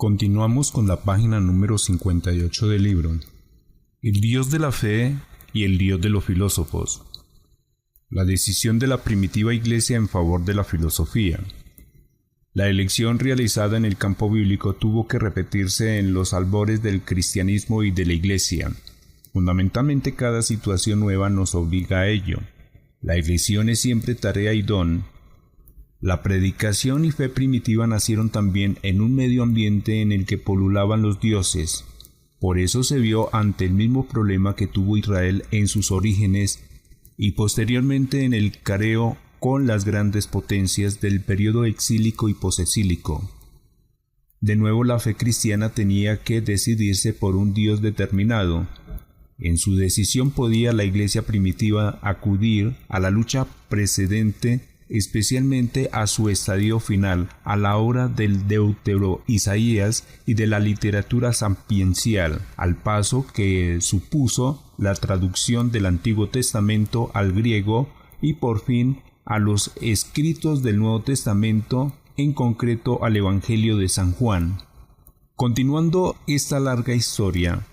Continuamos con la página número 58 del libro, El Dios de la fe y el Dios de los filósofos. La decisión de la primitiva iglesia en favor de la filosofía. La elección realizada en el campo bíblico tuvo que repetirse en los albores del cristianismo y de la iglesia. Fundamentalmente cada situación nueva nos obliga a ello. La elección es siempre tarea y don. La predicación y fe primitiva nacieron también en un medio ambiente en el que pululaban los dioses. Por eso se vio ante el mismo problema que tuvo Israel en sus orígenes y posteriormente en el careo con las grandes potencias del período exílico y posexílico. De nuevo la fe cristiana tenía que decidirse por un Dios determinado. En su decisión podía la iglesia primitiva acudir a la lucha precedente, especialmente a su estadio final, a la obra del Deutero-Isaías y de la literatura sapiencial, al paso que supuso la traducción del Antiguo Testamento al griego y por fin a los escritos del Nuevo Testamento, en concreto al Evangelio de San Juan. Continuando esta larga historia,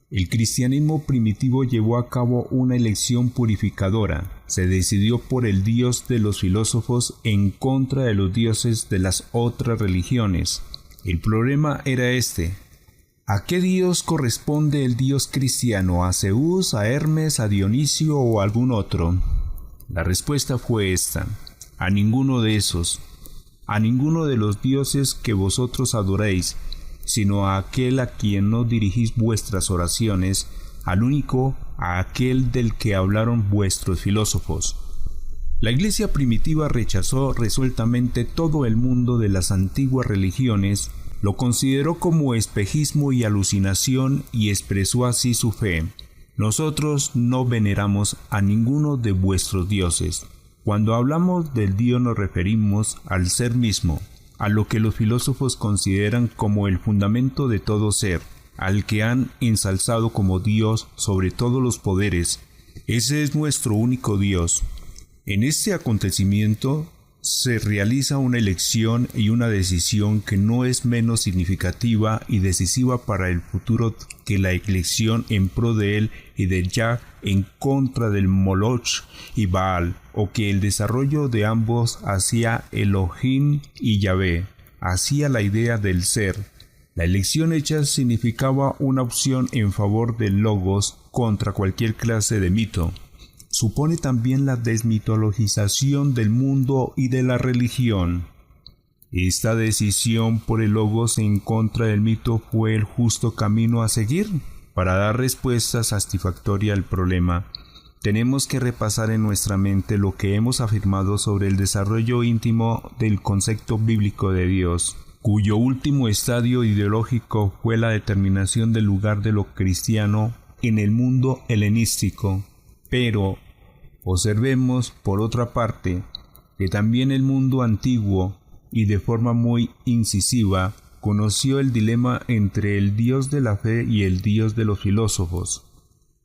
el cristianismo primitivo llevó a cabo una elección purificadora. Se decidió por el Dios de los filósofos en contra de los dioses de las otras religiones. El problema era este: ¿a qué Dios corresponde el Dios cristiano? ¿A Zeus, a Hermes, a Dionisio o a algún otro? La respuesta fue esta: a ninguno de esos, a ninguno de los dioses que vosotros adoréis, sino a aquel a quien no dirigís vuestras oraciones, al único, a aquel del que hablaron vuestros filósofos. La iglesia primitiva rechazó resueltamente todo el mundo de las antiguas religiones, lo consideró como espejismo y alucinación y expresó así su fe: nosotros no veneramos a ninguno de vuestros dioses. Cuando hablamos del Dios nos referimos al ser mismo, a lo que los filósofos consideran como el fundamento de todo ser, al que han ensalzado como Dios sobre todos los poderes. Ese es nuestro único Dios. En este acontecimiento se realiza una elección y una decisión que no es menos significativa y decisiva para el futuro que la elección en pro de él y de Yah en contra del Moloch y Baal, o que el desarrollo de ambos hacia Elohim y Yahvé, hacia la idea del ser. La elección hecha significaba una opción en favor del Logos contra cualquier clase de mito. Supone también la desmitologización del mundo y de la religión. ¿Esta decisión por el Logos en contra del mito fue el justo camino a seguir? Para dar respuesta satisfactoria al problema, tenemos que repasar en nuestra mente lo que hemos afirmado sobre el desarrollo íntimo del concepto bíblico de Dios, cuyo último estadio ideológico fue la determinación del lugar de lo cristiano en el mundo helenístico. Pero observemos, por otra parte, que también el mundo antiguo, y de forma muy incisiva, conoció el dilema entre el Dios de la fe y el Dios de los filósofos.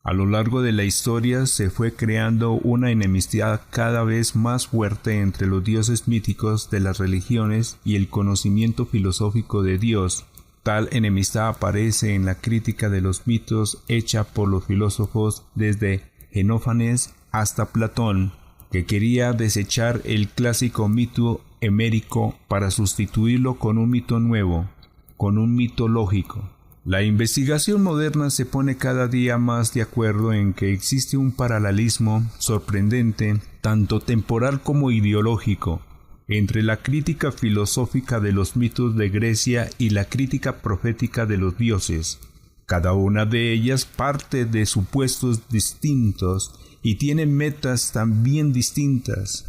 A lo largo de la historia se fue creando una enemistad cada vez más fuerte entre los dioses míticos de las religiones y el conocimiento filosófico de Dios. Tal enemistad aparece en la crítica de los mitos hecha por los filósofos desde Xenófanes hasta Platón, que quería desechar el clásico mito homérico para sustituirlo con un mito nuevo, con un mito lógico. La investigación moderna se pone cada día más de acuerdo en que existe un paralelismo sorprendente, tanto temporal como ideológico, entre la crítica filosófica de los mitos de Grecia y la crítica profética de los dioses. Cada una de ellas parte de supuestos distintos y tiene metas también distintas.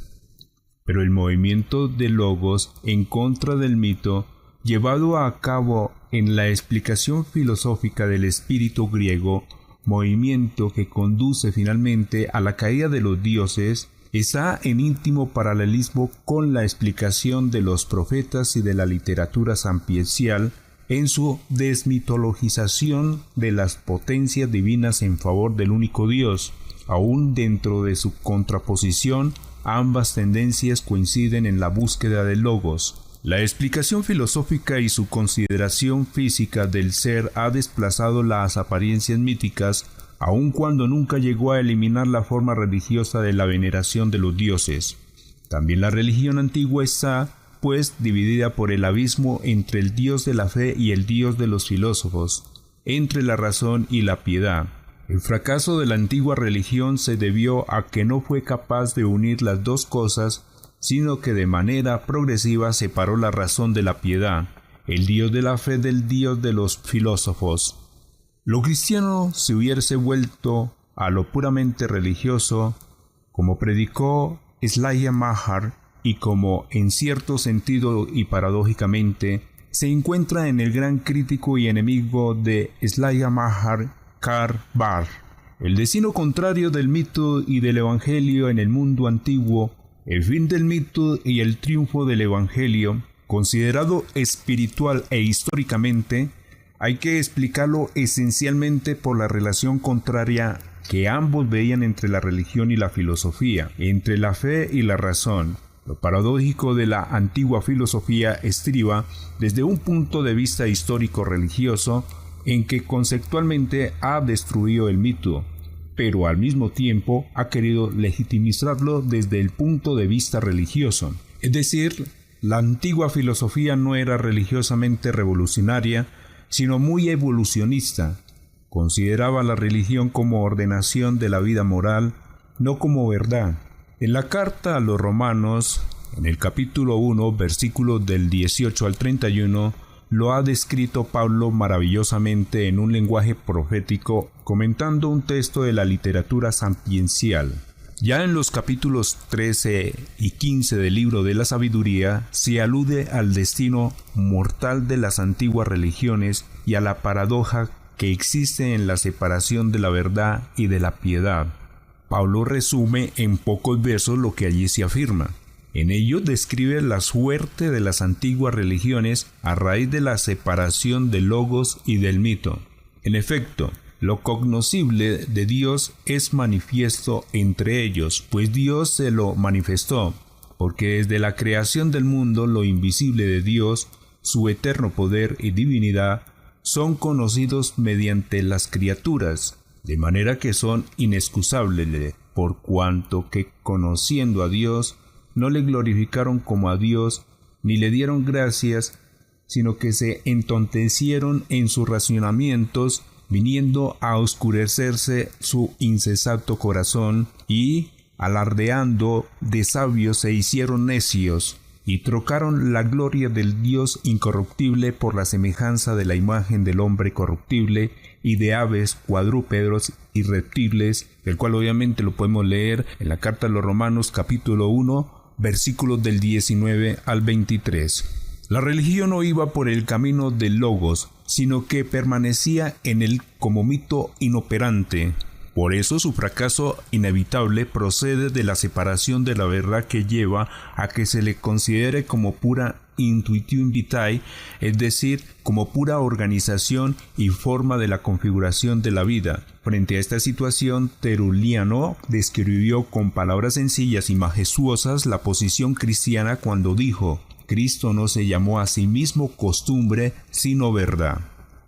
Pero el movimiento de Logos en contra del mito, llevado a cabo en la explicación filosófica del espíritu griego, movimiento que conduce finalmente a la caída de los dioses, está en íntimo paralelismo con la explicación de los profetas y de la literatura sapiencial en su desmitologización de las potencias divinas en favor del único Dios. Aún dentro de su contraposición, ambas tendencias coinciden en la búsqueda del Logos. La explicación filosófica y su consideración física del ser ha desplazado las apariencias míticas, aun cuando nunca llegó a eliminar la forma religiosa de la veneración de los dioses. También la religión antigua está, pues, dividida por el abismo entre el Dios de la fe y el Dios de los filósofos, entre la razón y la piedad. El fracaso de la antigua religión se debió a que no fue capaz de unir las dos cosas, sino que de manera progresiva separó la razón de la piedad, el Dios de la fe del Dios de los filósofos. Lo cristiano se hubiese vuelto a lo puramente religioso, como predicó Slayha Mahar, y como en cierto sentido y paradójicamente se encuentra en el gran crítico y enemigo de Slayha Mahar, Karl Barth. El destino contrario del mito y del evangelio en el mundo antiguo, el fin del mito y el triunfo del evangelio, considerado espiritual e históricamente, hay que explicarlo esencialmente por la relación contraria que ambos veían entre la religión y la filosofía, entre la fe y la razón. Lo paradójico de la antigua filosofía estriba desde un punto de vista histórico-religioso en que conceptualmente ha destruido el mito, pero al mismo tiempo ha querido legitimizarlo desde el punto de vista religioso. Es decir, la antigua filosofía no era religiosamente revolucionaria, sino muy evolucionista. Consideraba la religión como ordenación de la vida moral, no como verdad. En la carta a los Romanos, en el capítulo 1, versículos del 18 al 31, lo ha descrito Pablo maravillosamente en un lenguaje profético, comentando un texto de la literatura sapiencial. Ya en los capítulos 13 y 15 del libro de la sabiduría se alude al destino mortal de las antiguas religiones y a la paradoja que existe en la separación de la verdad y de la piedad. Pablo resume en pocos versos lo que allí se afirma. En ello describe la suerte de las antiguas religiones a raíz de la separación del logos y del mito. En efecto, lo cognoscible de Dios es manifiesto entre ellos, pues Dios se lo manifestó, porque desde la creación del mundo lo invisible de Dios, su eterno poder y divinidad, son conocidos mediante las criaturas, de manera que son inexcusables, por cuanto que conociendo a Dios, no le glorificaron como a Dios, ni le dieron gracias, sino que se entontecieron en sus razonamientos, viniendo a oscurecerse su insensato corazón, y, alardeando de sabios, se hicieron necios, y trocaron la gloria del Dios incorruptible por la semejanza de la imagen del hombre corruptible, y de aves, cuadrúpedos y reptiles, el cual obviamente lo podemos leer en la carta a los Romanos capítulo 1, versículos del 19 al 23. La religión no iba por el camino del logos, sino que permanecía en él como mito inoperante. Por eso su fracaso inevitable procede de la separación de la verdad que lleva a que se le considere como pura intuition vitae, es decir, como pura organización y forma de la configuración de la vida. Frente a esta situación, Tertuliano describió con palabras sencillas y majestuosas la posición cristiana cuando dijo: Cristo no se llamó a sí mismo costumbre, sino verdad.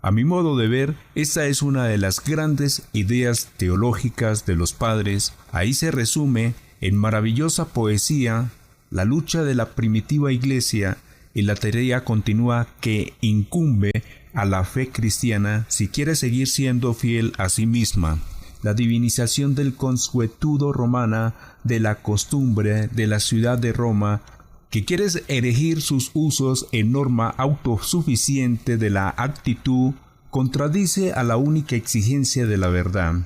A mi modo de ver, esta es una de las grandes ideas teológicas de los padres. Ahí se resume, en maravillosa poesía, la lucha de la primitiva iglesia y la tarea continua que incumbe a la fe cristiana si quiere seguir siendo fiel a sí misma. La divinización del consuetudo romana, de la costumbre de la ciudad de Roma, que quiere erigir sus usos en norma autosuficiente de la actitud, contradice a la única exigencia de la verdad.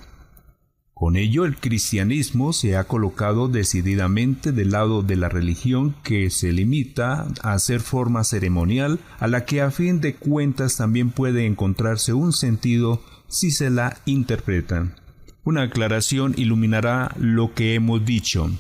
Con ello, el cristianismo se ha colocado decididamente del lado de la religión que se limita a ser forma ceremonial, a la que a fin de cuentas también puede encontrarse un sentido si se la interpreta. Una aclaración iluminará lo que hemos dicho.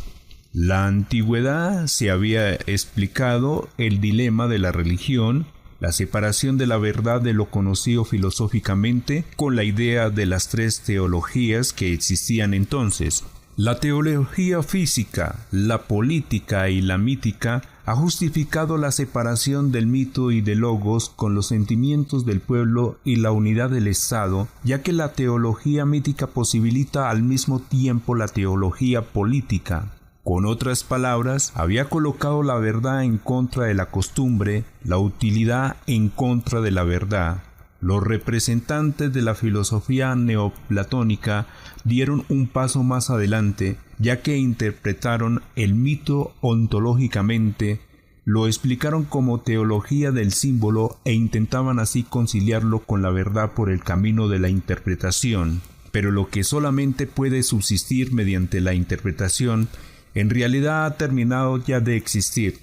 La antigüedad se había explicado el dilema de la religión, la separación de la verdad de lo conocido filosóficamente, con la idea de las tres teologías que existían entonces. La teología física, la política y la mítica ha justificado la separación del mito y del logos con los sentimientos del pueblo y la unidad del Estado, ya que la teología mítica posibilita al mismo tiempo la teología política. Con otras palabras, había colocado la verdad en contra de la costumbre, la utilidad en contra de la verdad. Los representantes de la filosofía neoplatónica dieron un paso más adelante, ya que interpretaron el mito ontológicamente, lo explicaron como teología del símbolo e intentaban así conciliarlo con la verdad por el camino de la interpretación. Pero lo que solamente puede subsistir mediante la interpretación, en realidad ha terminado ya de existir.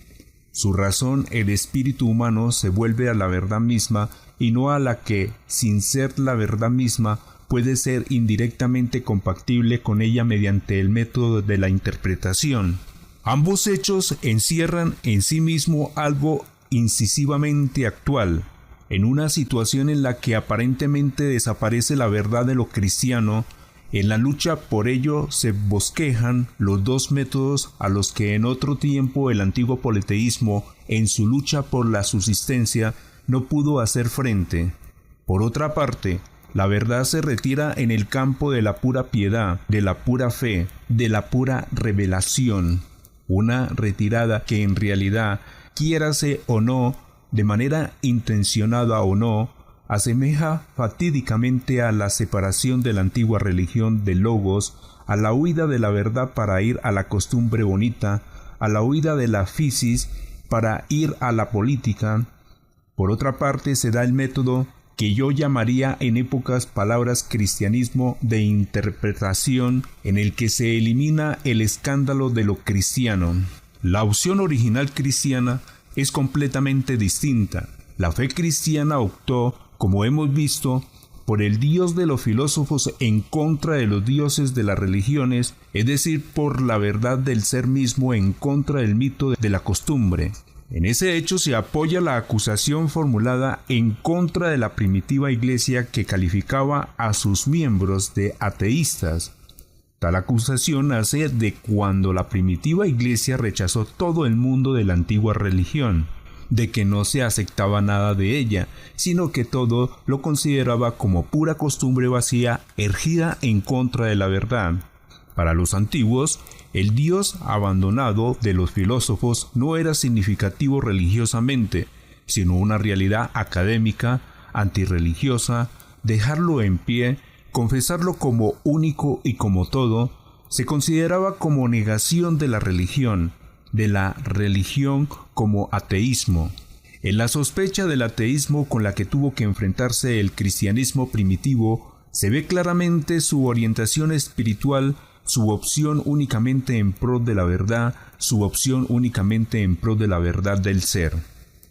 Su razón, el espíritu humano, se vuelve a la verdad misma y no a la que, sin ser la verdad misma, puede ser indirectamente compatible con ella mediante el método de la interpretación. Ambos hechos encierran en sí mismo algo incisivamente actual. En una situación en la que aparentemente desaparece la verdad de lo cristiano, en la lucha por ello se bosquejan los dos métodos a los que en otro tiempo el antiguo politeísmo, en su lucha por la subsistencia, no pudo hacer frente. Por otra parte, la verdad se retira en el campo de la pura piedad, de la pura fe, de la pura revelación. Una retirada que en realidad, quiérase o no, de manera intencionada o no, asemeja fatídicamente a la separación de la antigua religión de logos, a la huida de la verdad para ir a la costumbre bonita, a la huida de la physis para ir a la política. Por otra parte, se da el método que yo llamaría en épocas palabras cristianismo de interpretación, en el que se elimina el escándalo de lo cristiano. La opción original cristiana es completamente distinta. La fe cristiana optó, como hemos visto, por el Dios de los filósofos en contra de los dioses de las religiones, es decir, por la verdad del ser mismo en contra del mito de la costumbre. En ese hecho se apoya la acusación formulada en contra de la primitiva iglesia que calificaba a sus miembros de ateístas. Tal acusación nace de cuando la primitiva iglesia rechazó todo el mundo de la antigua religión, de que no se aceptaba nada de ella, sino que todo lo consideraba como pura costumbre vacía, erigida en contra de la verdad. Para los antiguos, el Dios abandonado de los filósofos no era significativo religiosamente, sino una realidad académica, antirreligiosa. Dejarlo en pie, confesarlo como único y como todo, se consideraba como negación de la religión como ateísmo. En la sospecha del ateísmo con la que tuvo que enfrentarse el cristianismo primitivo, se ve claramente su orientación espiritual, su opción únicamente en pro de la verdad, su opción únicamente en pro de la verdad del ser.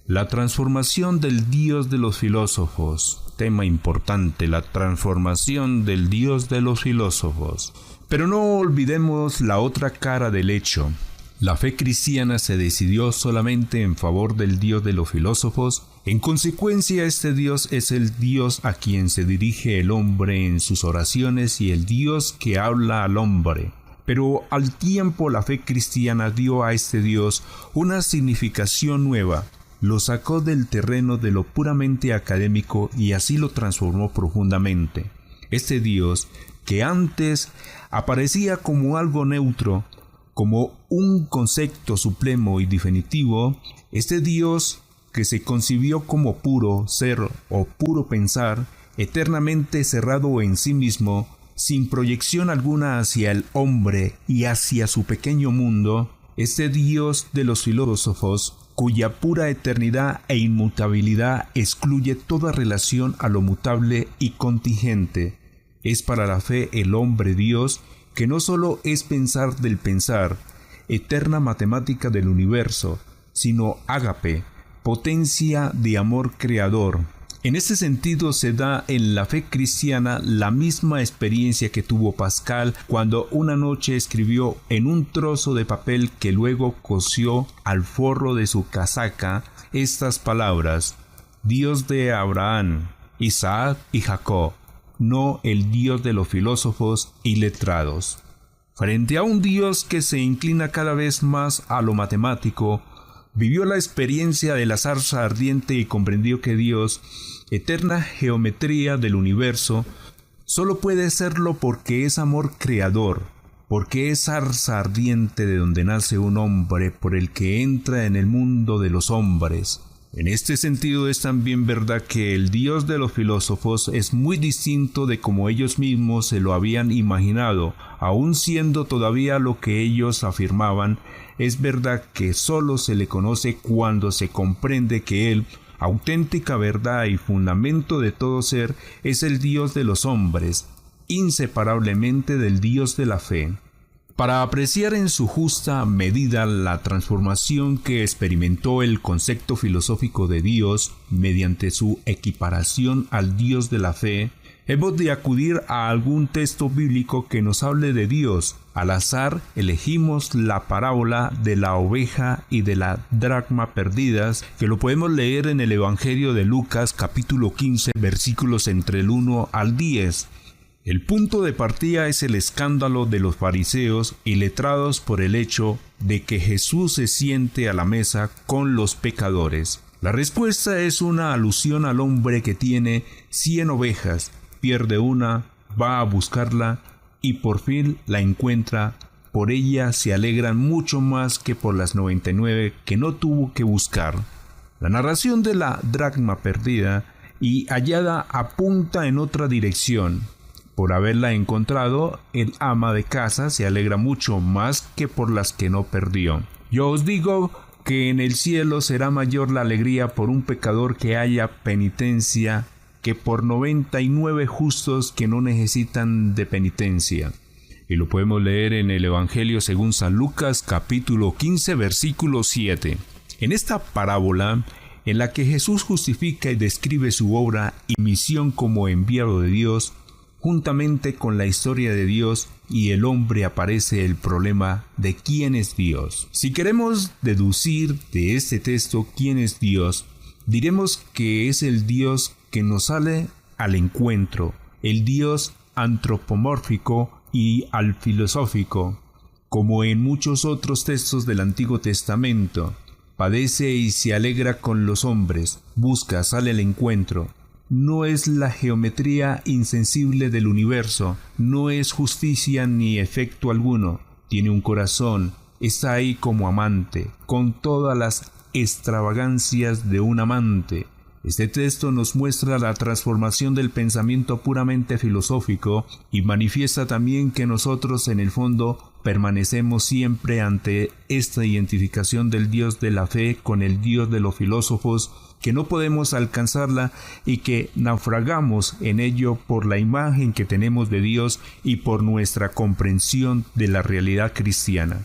La transformación del Dios de los filósofos. Tema importante, la transformación del Dios de los filósofos. Pero no olvidemos la otra cara del hecho. La fe cristiana se decidió solamente en favor del Dios de los filósofos. En consecuencia, este Dios es el Dios a quien se dirige el hombre en sus oraciones y el Dios que habla al hombre. Pero al tiempo la fe cristiana dio a este Dios una significación nueva. Lo sacó del terreno de lo puramente académico y así lo transformó profundamente. Este Dios, que antes aparecía como algo neutro, como un concepto supremo y definitivo, este Dios que se concibió como puro ser o puro pensar, eternamente cerrado en sí mismo, sin proyección alguna hacia el hombre y hacia su pequeño mundo, este Dios de los filósofos, cuya pura eternidad e inmutabilidad excluye toda relación a lo mutable y contingente, es para la fe el hombre Dios, que no solo es pensar del pensar, eterna matemática del universo, sino ágape, potencia de amor creador. En este sentido se da en la fe cristiana la misma experiencia que tuvo Pascal cuando una noche escribió en un trozo de papel que luego cosió al forro de su casaca estas palabras: Dios de Abraham, Isaac y Jacob, no el Dios de los filósofos y letrados. Frente a un Dios que se inclina cada vez más a lo matemático, vivió la experiencia de la zarza ardiente y comprendió que Dios, eterna geometría del universo, solo puede serlo porque es amor creador, porque es zarza ardiente de donde nace un hombre por el que entra en el mundo de los hombres. En este sentido es también verdad que el Dios de los filósofos es muy distinto de como ellos mismos se lo habían imaginado, aun siendo todavía lo que ellos afirmaban. Es verdad que solo se le conoce cuando se comprende que Él, auténtica verdad y fundamento de todo ser, es el Dios de los hombres, inseparablemente del Dios de la fe. Para apreciar en su justa medida la transformación que experimentó el concepto filosófico de Dios mediante su equiparación al Dios de la fe, hemos de acudir a algún texto bíblico que nos hable de Dios. Al azar elegimos la parábola de la oveja y de la dracma perdidas, que lo podemos leer en el Evangelio de Lucas capítulo 15 versículos entre el 1 al 10. El punto de partida es el escándalo de los fariseos y letrados por el hecho de que Jesús se siente a la mesa con los pecadores. La respuesta es una alusión al hombre que tiene 100 ovejas, pierde una, va a buscarla y por fin la encuentra. Por ella se alegran mucho más que por las 99 que no tuvo que buscar. La narración de la dracma perdida y hallada apunta en otra dirección. Por haberla encontrado, el ama de casa se alegra mucho más que por las que no perdió. Yo os digo que en el cielo será mayor la alegría por un pecador que haya penitencia que por 99 justos que no necesitan de penitencia. Y lo podemos leer en el Evangelio según San Lucas capítulo 15 versículo 7. En esta parábola, en la que Jesús justifica y describe su obra y misión como enviado de Dios, juntamente con la historia de Dios y el hombre, aparece el problema de quién es Dios. Si queremos deducir de este texto quién es Dios, diremos que es el Dios que nos sale al encuentro, el Dios antropomórfico y al filosófico, como en muchos otros textos del Antiguo Testamento. Padece y se alegra con los hombres, busca, sale al encuentro. No es la geometría insensible del universo, no es justicia ni efecto alguno, tiene un corazón, está ahí como amante, con todas las extravagancias de un amante. Este texto nos muestra la transformación del pensamiento puramente filosófico y manifiesta también que nosotros en el fondo permanecemos siempre ante esta identificación del Dios de la fe con el Dios de los filósofos, que no podemos alcanzarla y que naufragamos en ello por la imagen que tenemos de Dios y por nuestra comprensión de la realidad cristiana.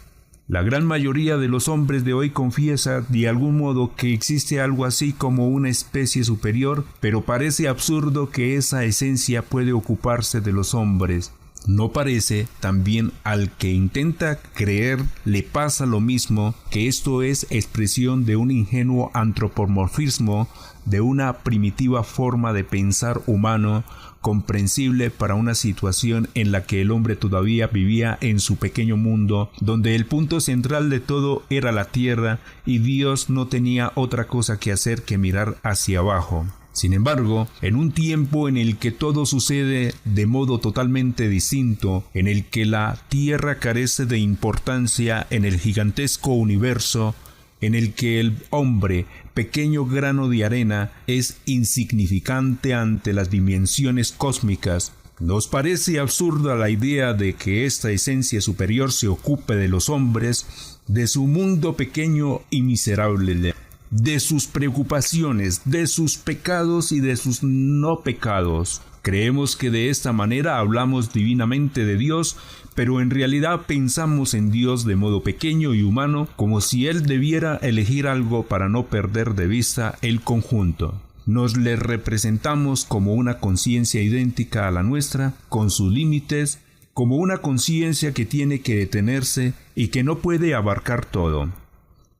La gran mayoría de los hombres de hoy confiesa de algún modo que existe algo así como una especie superior, pero parece absurdo que esa esencia puede ocuparse de los hombres. ¿No parece también al que intenta creer le pasa lo mismo, que esto es expresión de un ingenuo antropomorfismo, de una primitiva forma de pensar humano, comprensible para una situación en la que el hombre todavía vivía en su pequeño mundo, donde el punto central de todo era la tierra y Dios no tenía otra cosa que hacer que mirar hacia abajo? Sin embargo, en un tiempo en el que todo sucede de modo totalmente distinto, en el que la Tierra carece de importancia en el gigantesco universo, en el que el hombre, pequeño grano de arena, es insignificante ante las dimensiones cósmicas, ¿nos parece absurda la idea de que esta esencia superior se ocupe de los hombres, de su mundo pequeño y miserable, de sus preocupaciones, de sus pecados y de sus no pecados? Creemos que de esta manera hablamos divinamente de Dios, pero en realidad pensamos en Dios de modo pequeño y humano, como si Él debiera elegir algo para no perder de vista el conjunto. Nos le representamos como una conciencia idéntica a la nuestra, con sus límites, como una conciencia que tiene que detenerse y que no puede abarcar todo.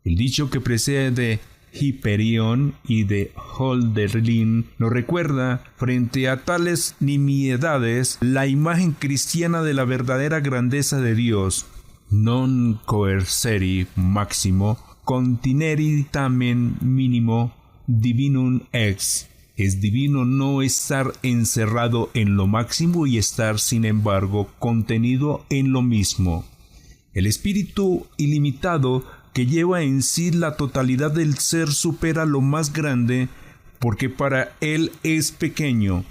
El dicho que precede de Hiperión y de Hölderlin nos recuerda, frente a tales nimiedades, la imagen cristiana de la verdadera grandeza de Dios. Non coerceri maximo contineri tamen minimo divinum ex. Es divino no estar encerrado en lo máximo y estar, sin embargo, contenido en lo mismo. El espíritu ilimitado que lleva en sí la totalidad del ser supera lo más grande porque para él es pequeño,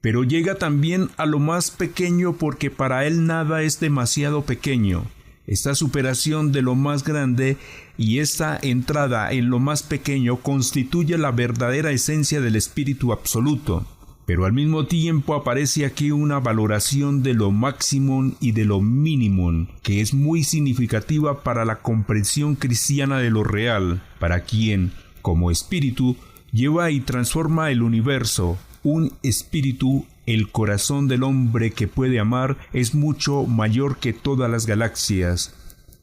pero llega también a lo más pequeño porque para él nada es demasiado pequeño. Esta superación de lo más grande y esta entrada en lo más pequeño constituye la verdadera esencia del espíritu absoluto. Pero al mismo tiempo aparece aquí una valoración de lo máximo y de lo mínimo, que es muy significativa para la comprensión cristiana de lo real, para quien, como espíritu, lleva y transforma el universo. Un espíritu, el corazón del hombre que puede amar, es mucho mayor que todas las galaxias.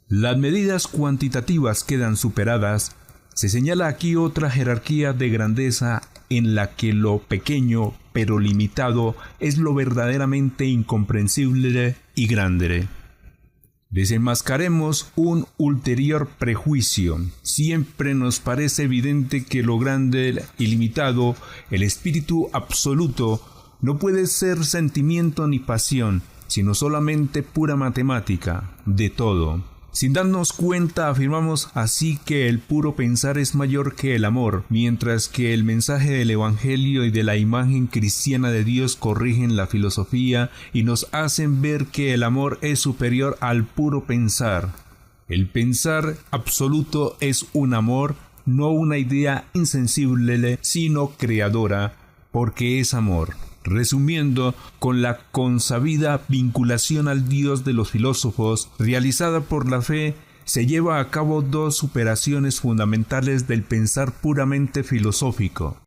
Las medidas cuantitativas quedan superadas. Se señala aquí otra jerarquía de grandeza en la que lo pequeño pero limitado es lo verdaderamente incomprensible y grande. Desenmascaremos un ulterior prejuicio. Siempre nos parece evidente que lo grande y limitado, el espíritu absoluto, no puede ser sentimiento ni pasión, sino solamente pura matemática, de todo. Sin darnos cuenta, afirmamos así que el puro pensar es mayor que el amor, mientras que el mensaje del Evangelio y de la imagen cristiana de Dios corrigen la filosofía y nos hacen ver que el amor es superior al puro pensar. El pensar absoluto es un amor, no una idea insensible, sino creadora, porque es amor. Resumiendo, con la consabida vinculación al Dios de los filósofos, realizada por la fe, se lleva a cabo dos superaciones fundamentales del pensar puramente filosófico.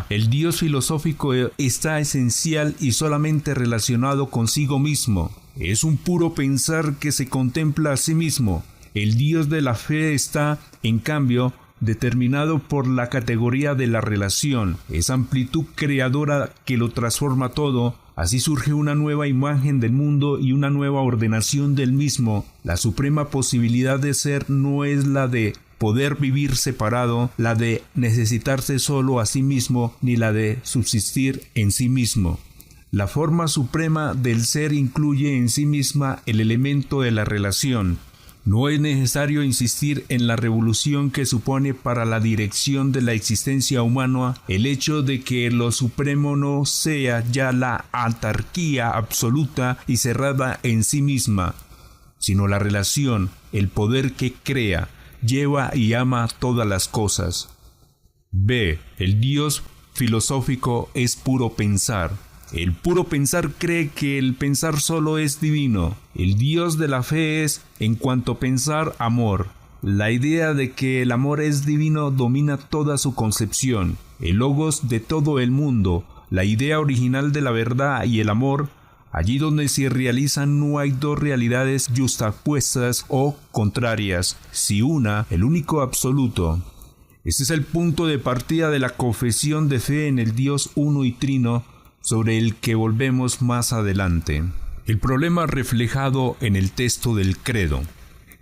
El Dios filosófico está esencial y solamente relacionado consigo mismo. Es un puro pensar que se contempla a sí mismo. El Dios de la fe está, en cambio, determinado por la categoría de la relación, esa amplitud creadora que lo transforma todo. Así surge una nueva imagen del mundo y una nueva ordenación del mismo. La suprema posibilidad de ser no es la de poder vivir separado, la de necesitarse solo a sí mismo, ni la de subsistir en sí mismo. La forma suprema del ser incluye en sí misma el elemento de la relación. No es necesario insistir en la revolución que supone para la dirección de la existencia humana el hecho de que lo supremo no sea ya la autarquía absoluta y cerrada en sí misma, sino la relación, el poder que crea, lleva y ama todas las cosas. El Dios filosófico es puro pensar. El puro pensar cree que el pensar solo es divino. El Dios de la fe es, en cuanto pensar, amor. La idea de que el amor es divino domina toda su concepción. El logos de todo el mundo, la idea original de la verdad y el amor. Allí donde se realizan no hay dos realidades yuxtapuestas o contrarias, si una, el único absoluto. Este es el punto de partida de la confesión de fe en el Dios uno y trino, sobre el que volvemos más adelante. El problema reflejado en el texto del credo.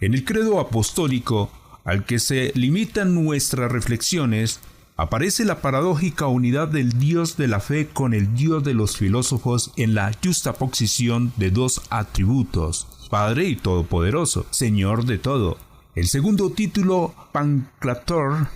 En el credo apostólico, al que se limitan nuestras reflexiones, aparece la paradójica unidad del Dios de la fe con el Dios de los filósofos en la juxtaposición de dos atributos, Padre y Todopoderoso, Señor de todo. El segundo título, Pantocrator,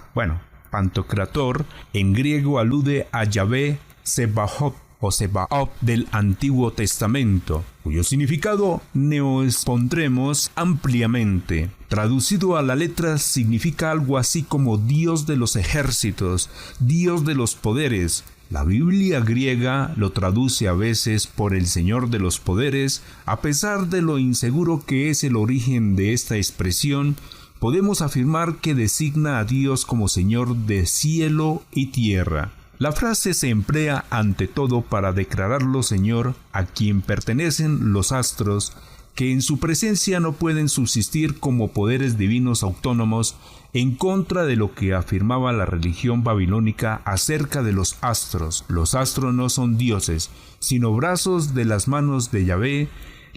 en griego alude a Yahvé Sebaot o Sebaot del Antiguo Testamento, cuyo significado neoexpondremos ampliamente. Traducido a la letra significa algo así como Dios de los ejércitos, Dios de los poderes. La Biblia griega lo traduce a veces por el Señor de los poderes. A pesar de lo inseguro que es el origen de esta expresión, podemos afirmar que designa a Dios como Señor de cielo y tierra. La frase se emplea ante todo para declararlo Señor a quien pertenecen los astros, que en su presencia no pueden subsistir como poderes divinos autónomos, en contra de lo que afirmaba la religión babilónica acerca de los astros. Los astros no son dioses, sino brazos de las manos de Yahvé.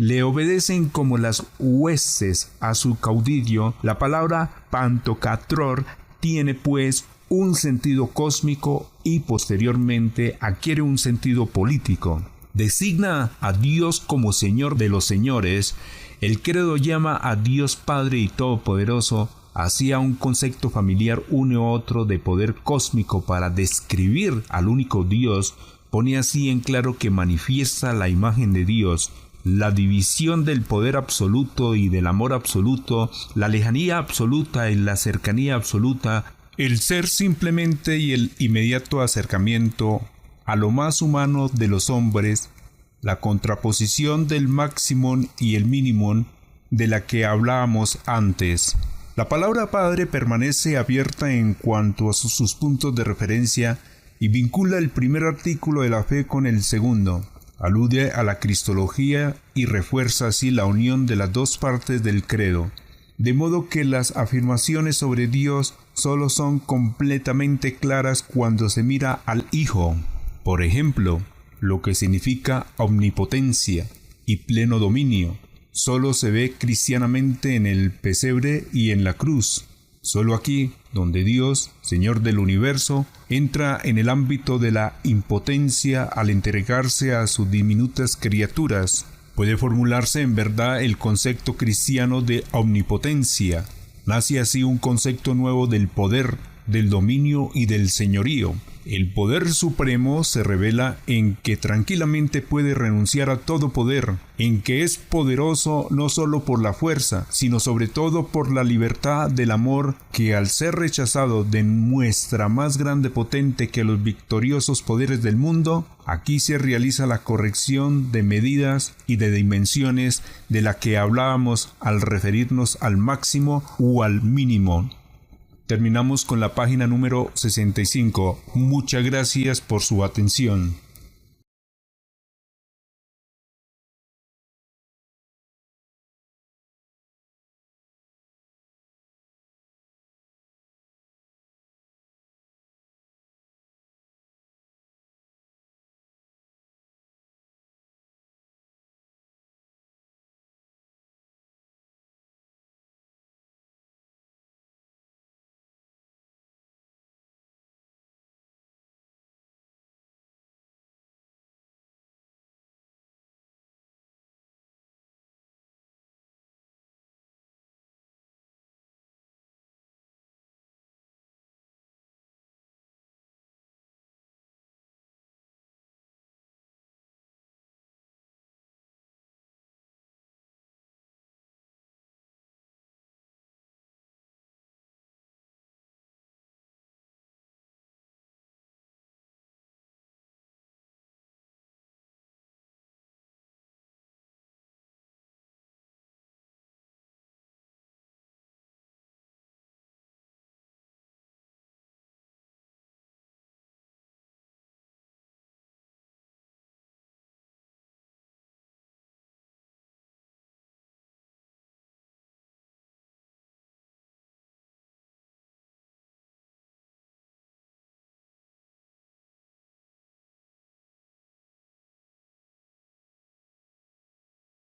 le obedecen como las huestes a su caudillo. La palabra Pantocatror tiene pues un sentido cósmico y posteriormente adquiere un sentido político. Designa a Dios como Señor de los señores. El credo llama a Dios Padre y Todopoderoso. Hacia un concepto familiar une otro de poder cósmico para describir al único Dios. Pone así en claro que manifiesta la imagen de Dios, la división del poder absoluto y del amor absoluto, la lejanía absoluta y la cercanía absoluta, el ser simplemente y el inmediato acercamiento a lo más humano de los hombres, la contraposición del máximum y el mínimum de la que hablábamos antes. La palabra Padre permanece abierta en cuanto a sus puntos de referencia y vincula el primer artículo de la fe con el segundo. Alude a la cristología y refuerza así la unión de las dos partes del credo, de modo que las afirmaciones sobre Dios solo son completamente claras cuando se mira al Hijo. Por ejemplo, lo que significa omnipotencia y pleno dominio, solo se ve cristianamente en el pesebre y en la cruz. Solo aquí, donde Dios, Señor del universo, entra en el ámbito de la impotencia al entregarse a sus diminutas criaturas, puede formularse en verdad el concepto cristiano de omnipotencia. Nace así un concepto nuevo del poder, del dominio y del señorío. El poder supremo se revela en que tranquilamente puede renunciar a todo poder, en que es poderoso no solo por la fuerza, sino sobre todo por la libertad del amor, que al ser rechazado demuestra más grande potente que los victoriosos poderes del mundo. Aquí se realiza la corrección de medidas y de dimensiones de la que hablábamos al referirnos al máximo o al mínimo. Terminamos con la página número 65. Muchas gracias por su atención.